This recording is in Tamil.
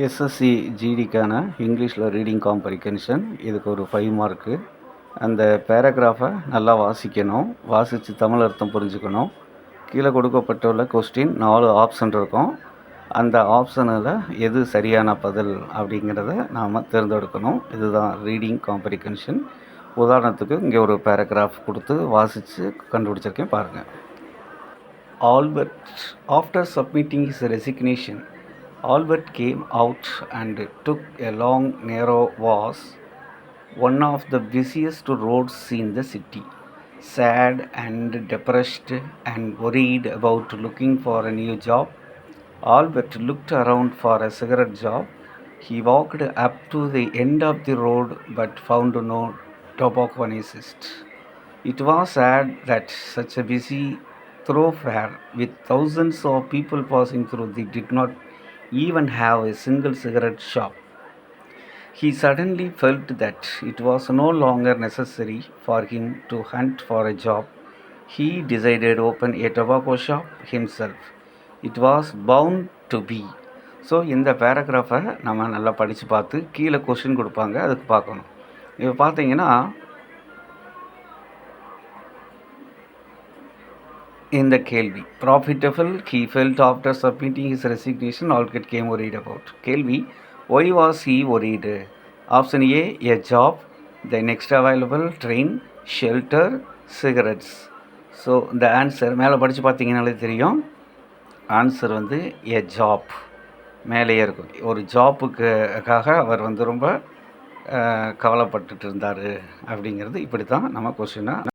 எஸ்எஸ்சி ஜிடிக்கான இங்கிலீஷில் ரீடிங் காம்ப்ரிஹென்ஷன். இதுக்கு ஒரு 5 மார்க்கு. அந்த பேராகிராஃபை நல்லா வாசிக்கணும். வாசித்து தமிழ் அர்த்தம் புரிஞ்சுக்கணும். கீழே கொடுக்கப்பட்டுள்ள கொஸ்டின் 4 ஆப்ஷன் இருக்கும். அந்த ஆப்ஷனில் எது சரியான பதில் அப்படிங்கிறத நாம் தேர்ந்தெடுக்கணும். இதுதான் ரீடிங் காம்ப்ரிஹென்ஷன். உதாரணத்துக்கு இங்கே ஒரு பேராகிராஃப் கொடுத்து வாசித்து கண்டுபிடிச்சிருக்கேன் பாருங்கள். Albert, after submitting his resignation, Albert came out and took a long, narrow walk, one of the busiest roads in the city. Sad and depressed and worried about looking for a new job, Albert looked around for a cigarette job. He walked up to the end of the road but found no tobacconist. It was sad that such a busy thoroughfare with thousands of people passing through did not even have a single cigarette shop. He suddenly felt that it was no longer necessary for him to hunt for a job. He decided to open a tobacco shop himself. It was bound to be. So இந்த பேராகிராஃபை நம்ம நல்லா படித்து பார்த்து கீழே கொஸ்டின் கொடுப்பாங்க, அதுக்கு பார்க்கணும். இப்போ பார்த்தீங்கன்னா இந்த கேள்வி profitable he felt after submitting his resignation, Albert came worried about. கேள்வி why was he worried? Option A, a job, the next available train, shelter, cigarettes. So இந்த ஆன்சர் மேலே படித்து பார்த்தீங்கன்னாலே தெரியும். ஆன்சர் வந்து a job மேலேயே இருக்கும். ஒரு ஜாப்புக்காக அவர் வந்து ரொம்ப கவலைப்பட்டுட்டு இருந்தார் அப்படிங்கிறது இப்படி தான் நம்ம கொஸ்டினை